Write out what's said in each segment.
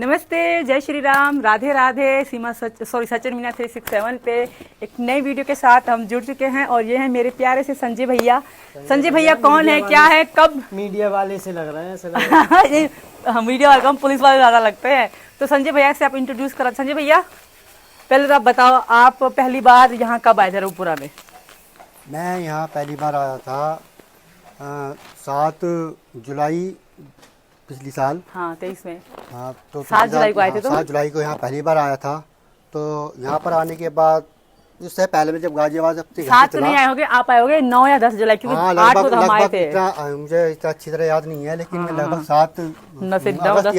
नमस्ते, जय श्री राम, राधे राधे। सचिन मीना 367 पे एक नई वीडियो के साथ हम जुड़ चुके हैं और ये हैं मेरे प्यारे से संजय भैया। संजय भैया कौन है, क्या है, कब? मीडिया वाले से लग रहे हैं हम मीडिया वाले, हम पुलिस वाले ज्यादा लगते हैं। तो संजय भैया से आप इंट्रोड्यूस करा। संजय भैया पहले तो आप बताओ, आप पहली बार यहाँ कब आए थे रघुपुरा में? मैं यहाँ पहली बार आया था 7 जुलाई पिछली साल। हाँ, 23 में। हाँ, तो 7 जुलाई को आए थे। तो 7 जुलाई को यहाँ पहली बार आया था। तो यहाँ पर आने के बाद उससे पहले में जब गाजियाबाद 7 नहीं आए होगे, आप आए होगे 9 या 10 जुलाई, क्योंकि 8 को तो हम आए थे। मुझे इतना अच्छी तरह याद नहीं है, लेकिन लगभग 7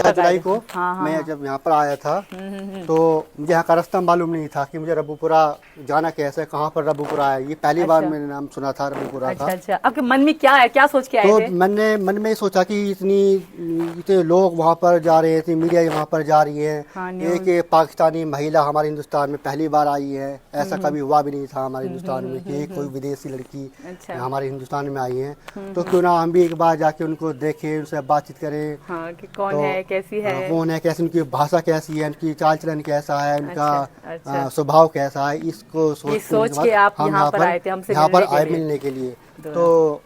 जुलाई को मैं जब यहाँ पर आया था तो मुझे यहाँ का रास्ता मालूम नहीं था कि मुझे रघुपुरा जाना कैसे, कहाँ पर रघुपुरा है। ये पहली बार मैंने नाम सुना था रघुपुरा का। अच्छा, आपके मन में क्या है, क्या सोच के आए थे? तो मैंने मन में सोचा कि इतने लोग वहाँ पर जा रहे हैं, इतनी मीडिया वहाँ पर जा रही है। एक पाकिस्तानी महिला हमारे हिंदुस्तान में पहली बार आई है, ऐसा कभी हुआ भी नहीं था हमारे हिंदुस्तान में कि कोई विदेशी लड़की हमारे हिंदुस्तान में आई है। तो क्यों ना हम भी एक बार जाके उनको देखें, उनसे बातचीत करें। हाँ, कि कौन है, कैसी है, कौन है, कैसी, उनकी भाषा कैसी है, उनकी चाल चलन कैसा है, उनका स्वभाव कैसा है। इसको सोच के आप यहाँ पर आए थे हमसे मिलने के लिए। तो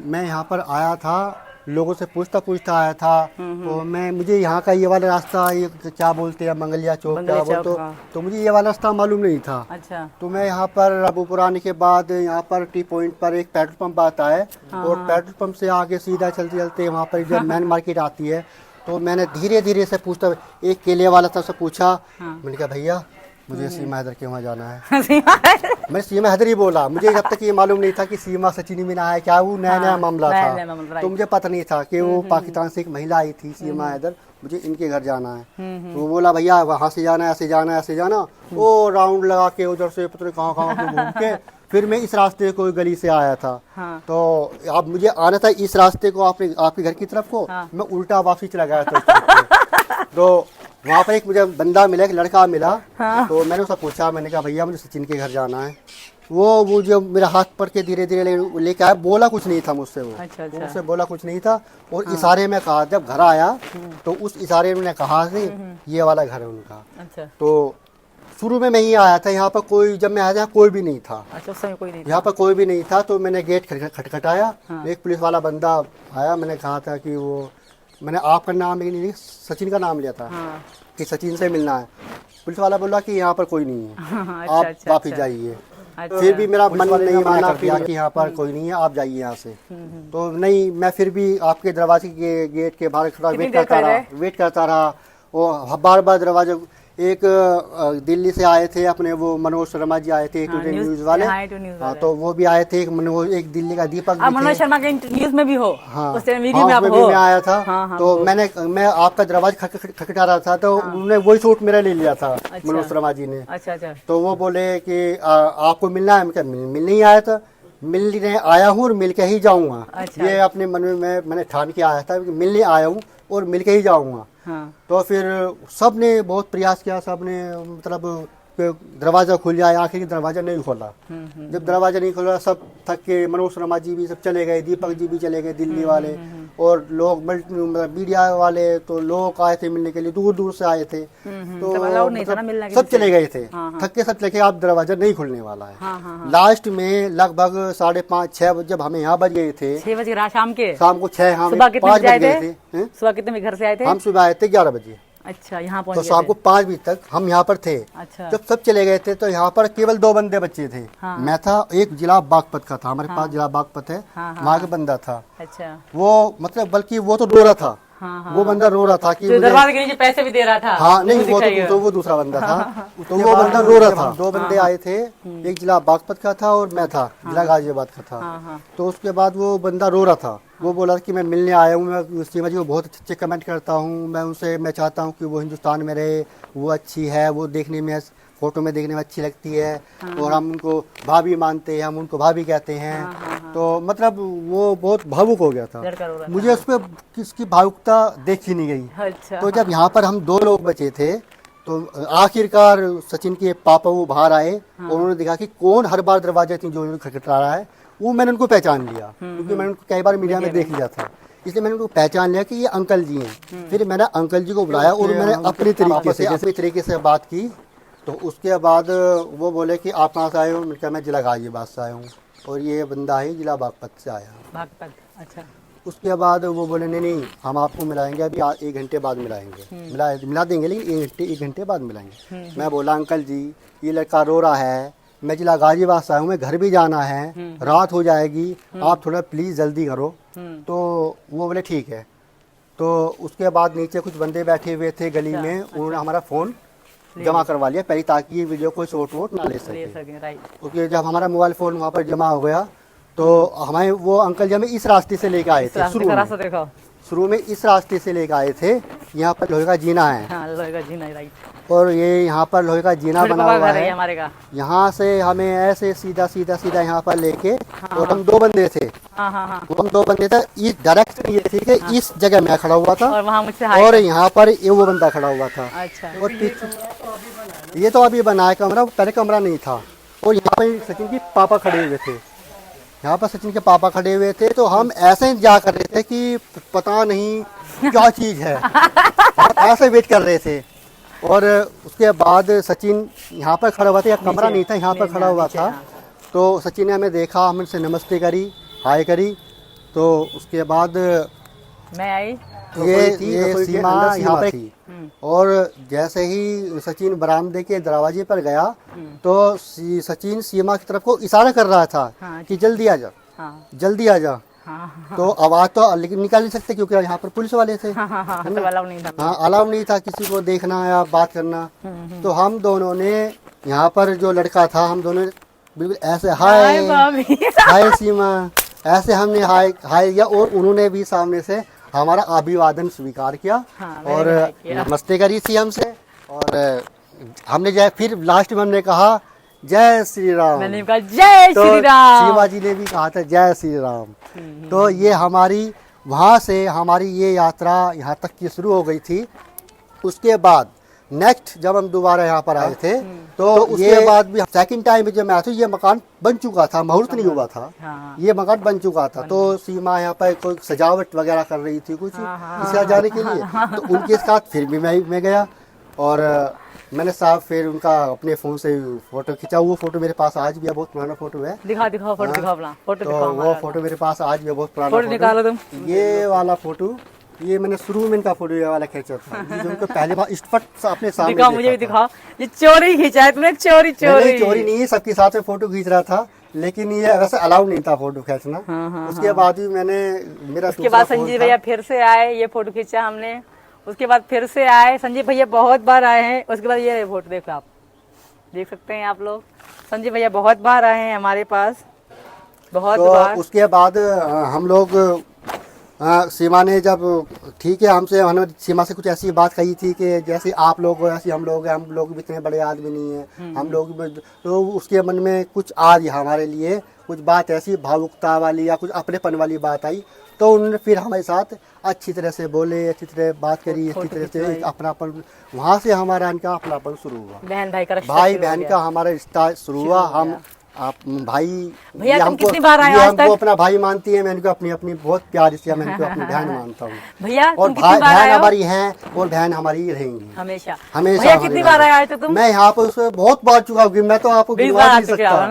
मैं यहाँ पर आया था, लोगों से पूछता आया था। तो मुझे यहाँ का ये वाला रास्ता, ये क्या बोलते हैं, मंगलिया चौक क्या बोलते, तो मुझे ये वाला रास्ता मालूम नहीं था। अच्छा। तो मैं यहाँ पर रघुपुरा आने के बाद यहाँ पर टी पॉइंट पर एक पेट्रोल पंप आता है और पेट्रोल पंप से आगे सीधा चलते चलते वहाँ पर जब मैन मार्केट आती है, तो मैंने धीरे धीरे से पूछता, एक केले वाला था, उससे पूछा। मैंने कहा भैया मुझे सीमा हैदर के वहाँ जाना है। मैं सीमा हैदर ही बोला। मुझे जब तक ये मालूम नहीं था कि सीमा सचिन मीना है, क्या वो नया मामला था। तो मुझे पता नहीं था कि वो पाकिस्तान से एक महिला आई थी सीमा हैदर, मुझे इनके घर जाना है। तो वो बोला भैया वहाँ से जाना है, ऐसे जाना है, ऐसे जाना। वो राउंड लगा के उधर से पता नहीं कहाँ घूम के फिर मैं इस रास्ते को गली से आया था। तो अब मुझे आना था इस रास्ते को, आपके घर की तरफ को। मैं उल्टा वापसी चला गया था। तो वहाँ पर एक मुझे बंदा मिला, एक लड़का मिला। तो मैंने उससे पूछा, मैंने कहा भैया मुझे सचिन के घर जाना है। वो जो मेरा हाथ पकड़ के धीरे धीरे लेके आया, बोला कुछ नहीं था मुझसे। वो मुझसे बोला कुछ नहीं था और इशारे में कहा। जब घर आया तो उस इशारे में कहा ये वाला घर है उनका। तो शुरू में मैं ही आया था यहाँ पर, कोई जब मैं आया था कोई भी नहीं था। अच्छा, उस समय कोई नहीं था। यहाँ पर कोई भी नहीं था। तो मैंने गेट खटखटाया। एक पुलिस वाला बंदा आया। मैंने कहा था कि वो, मैंने आपका नाम नहीं, सचिन का नाम लिया था कि सचिन से मिलना है। पुलिस वाला बोला कि यहाँ पर कोई नहीं है, आप वापिस जाइए। फिर भी मेरा मन नहीं माना कि यहाँ पर कोई नहीं है, आप जाइए यहाँ से। तो नहीं, मैं फिर भी आपके दरवाजे के गेट के बाहर खड़ा वेट करता रहा। वो बार दरवाजे, एक दिल्ली से आए थे अपने वो मनोज शर्मा जी आए थे, टुडे न्यूज वाले। हाँ, तो वो भी आए थे। एक दिल्ली का दीपक भी मनोज शर्मा के न्यूज में भी हो। हाँ, उस वीडियो में आप हो। मैं आया था। तो मैं आपका दरवाजा खटखटा रहा था, तो उन्होंने वही शूट मेरा ले लिया था। मनोज शर्मा जी ने। अच्छा। तो वो बोले कि आपको मिलना है। मिल नहीं आया था, मिलने आया हूँ और मिल के ही जाऊंगा। ये अपने मन में मैंने ठान के आया था कि मिलने आया हूँ और मिल के ही जाऊंगा। तो फिर सब ने बहुत प्रयास किया, सब ने मतलब दरवाजा खुल जाए, आखिर दरवाजा नहीं खोला। जब दरवाजा नहीं खोला, सब थक के, मनोज शर्मा जी भी सब चले गए, दीपक जी भी चले गए दिल्ली वाले, और लोग मीडिया वाले, तो लोग आए थे मिलने के लिए, दूर दूर से आए थे। तो सब चले गए थे, थक के सब चले गए। अब दरवाजा नहीं खुलने वाला है। लास्ट में लगभग 5:30 6 जब हमें यहाँ बज गए थे, 6 बजे शाम को 6, हम 5 बज गए थे। सुबह कितने घर से आए थे? हम सुबह आए थे 11 बजे। अच्छा, यहाँ पहुंच तो शाम को 5 बजे तक हम यहाँ पर थे। अच्छा। जब सब चले गए थे तो यहाँ पर केवल 2 बंदे बच्चे थे। मैं था, एक जिला बागपत का था, हमारे पास जिला बागपत है, वहाँ का बंदा था। अच्छा। वो मतलब बल्कि वो तो रो रहा था। वो बंदा रो रहा था कि दरवाजे के नीचे पैसे भी दे रहा था। हाँ, नहीं, वो दूसरा बंदा था। तो वो बंदा रो रहा था। 2 बंदे आए थे, एक जिला बागपत का था और मैं था, जिला गाजियाबाद का था। तो उसके बाद वो बंदा रो रहा था। वो बोला कि मैं मिलने आया हूँ, मैं सीमा जी को बहुत अच्छे कमेंट करता हूँ, मैं चाहता हूँ कि वो हिंदुस्तान में रहे, वो अच्छी है, वो देखने में, फोटो में देखने में अच्छी लगती है। और हम उनको भाभी मानते हैं, हम उनको भाभी कहते हैं। तो मतलब वो बहुत भावुक हो गया था। मुझे उस पर किसकी भावुकता देखी नहीं गई। अच्छा। तो जब यहाँ पर हम 2 लोग बचे थे, तो आखिरकार सचिन के पापा वो बाहर आए और उन्होंने देखा कि कौन हर बार दरवाजा इतनी जोर खटखटा रहा है। वो मैंने उनको पहचान लिया, क्योंकि मैंने उनको कई बार मीडिया में देख लिया था। इसलिए मैंने उनको पहचान लिया कि ये अंकल जी हैं। फिर मैंने अंकल जी को बुलाया और मैंने अपनी तरीके से बात की। तो उसके बाद वो बोले कि आप कहाँ से आए हो? मैंने कहा मैं जिला गाजियाबाद से आया हूँ और ये बंदा है जिला बागपत से आया। बागपत, अच्छा। उसके बाद वो बोले नहीं हम आपको मिलाएंगे, अभी 1 घंटे बाद मिलाएंगे। मिला देंगे लेकिन 1 घंटे बाद मिलाएंगे। मैं बोला अंकल जी ये लड़का रो रहा है, मैं जिला गाजियाबाद से आया हूँ, मैं घर भी जाना है, रात हो जाएगी, आप थोड़ा प्लीज़ जल्दी करो। तो वो बोले ठीक है। तो उसके बाद नीचे कुछ बंदे बैठे हुए थे गली में, उन्होंने हमारा फ़ोन जमा करवा लिया पहले ताकि ये वीडियो कोई शॉट वोट ना ले सके। क्योंकि जब हमारा मोबाइल फ़ोन वहाँ पर जमा हो गया तो हमें वो अंकल जी हमें इस रास्ते से लेकर आए थे। शुरू में इस रास्ते से लेकर आए थे। यहाँ पर लोहे का जीना है। हाँ, लोहे का जीना है, राइट। और ये यहाँ पर लोहे का जीना बना हुआ है हमारे का। यहाँ से हमें ऐसे सीधा यहाँ पर लेके, और हम 2 बंदे थे। हम 2 बंदे थे। इस डायरेक्शन ये थी कि इस जगह मैं खड़ा हुआ था और वहाँ मुझसे और यहाँ पर ये वो बंदा खड़ा हुआ था। अच्छा। और ये तो अभी बना है कमरा, पहले कमरा नहीं था। और यहाँ पर सचिन के पापा खड़े हुए थे। यहाँ पर सचिन के पापा खड़े हुए थे। तो हम ऐसे इंतजार कर रहे थे कि पता नहीं क्या चीज़ है, हम ऐसे वेट कर रहे थे। और उसके बाद सचिन यहाँ पर खड़ा हुआ था, या कमरा नहीं था, यहाँ पर खड़ा हुआ था। तो सचिन ने हमें देखा, हमसे नमस्ते करी, हाय करी। तो उसके बाद मैं आई, ये सीमा यहाँ पर थी। और जैसे ही सचिन बरामदे के दरवाजे पर गया तो सचिन सीमा की तरफ को इशारा कर रहा था कि जल्दी आ जा, जल्दी आ जा। तो आवाज तो लेकिन निकाल नहीं सकते क्योंकि यहाँ पर पुलिस वाले थे। हाँ, अलाउ नहीं था किसी को देखना या बात करना। तो हम दोनों ने यहाँ पर जो लड़का था, हम दोनों बिल्कुल ऐसे हाय हाय सीमा, ऐसे हमने हाय हाय किया और उन्होंने भी सामने से हमारा अभिवादन स्वीकार किया। और नमस्ते करी थी हमसे। और हमने जय, फिर लास्ट में हमने कहा जय श्री राम। मैंने कहा जय श्री राम। शिवा जी ने भी कहा था जय श्री राम। तो ये हमारी वहाँ से हमारी ये यात्रा यहाँ तक की शुरू हो गई थी। उसके बाद नेक्स्ट जब हम दोबारा यहाँ पर आए थे तो उसके बाद भी सेकंड टाइम जब मैं आया था ये मकान बन चुका था, मुहूर्त नहीं हुआ था। ये मकान बन चुका था। तो सीमा यहाँ पर कोई सजावट वगैरह कर रही थी कुछ इसे जाने के लिए। तो उनके साथ फिर भी मैं गया और मैंने साहब फिर उनका अपने फोन से फोटो खींचा। वो फोटो मेरे पास आज भी है, बहुत पुराना फोटो है। दिखाओ फोटो, दिखाओ अपना फोटो। तो वो फोटो मेरे पास आज भी है, बहुत पुराना फोटो निकालो तुम। ये वाला फोटो, ये मैंने शुरू में इनका फोटो ये वाला खींचा था, ये जो उनको पहले बार स्पष्ट अपने सामने दिखाओ, मुझे भी दिखाओ। ये चोरी खींचा है तुमने? चोरी नहीं है, सबके साथ में फोटो खींच रहा था लेकिन ये वैसे अलाउड नहीं था फोटो खींचना। उसके बाद भी मैंने मेरा उसके बाद संजीव भैया फिर से आए, ये फोटो खींचा हमने। उसके बाद फिर से आए संजीव भैया, बहुत बार आए हैं। उसके बाद ये फोटो देखो, आप देख सकते हैं आप लोग। संजीव भैया बहुत बार आए हैं हमारे पास, बहुत बार। उसके बाद हम लोग सीमा ने जब ठीक है हमसे, उन्होंने सीमा से कुछ ऐसी बात कही थी कि जैसे आप लोग हो ऐसे हम लोग भी इतने बड़े आदमी नहीं है, हम लोग। तो उसके मन में कुछ आ गया हमारे लिए, कुछ बात ऐसी भावुकता वाली या कुछ अपनेपन वाली बात आई। तो उन्होंने फिर हमारे साथ अच्छी तरह से बोले, अच्छी तरह बात करी, अच्छी तरह से अपनापन, वहाँ से हमारा इनका अपनापन शुरू हुआ। भाई बहन का हमारा रिश्ता शुरू हुआ। हम आप भाई भैया तुम कितनी बार आए आज तक? अपना भाई मानती है, मैं इनको अपनी बहुत प्यार से मैं इनको अपनी बहन मानता हूँ भैया। और बहन हमारी है और बहन हमारी रहेंगी हमेशा। भैया कितनी बार आए आज तक तुम? मैं यहाँ पर उसमें बहुत बार चुका हूँ, मैं तो आपको गिनवा नहीं सकता।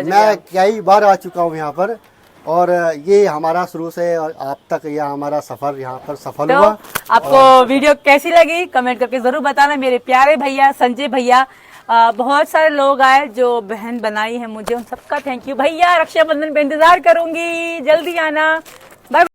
मैं कई बार आ चुका हूँ यहाँ पर। और ये हमारा शुरू से और आप तक ये हमारा सफर यहाँ पर सफल हुआ। आपको वीडियो कैसी लगी कमेंट करके जरूर बताना। मेरे प्यारे भैया संजय भैया, बहुत सारे लोग आए जो बहन बनाई है मुझे, उन सबका थैंक यू भैया। रक्षाबंधन पे इंतजार करूंगी, जल्दी आना।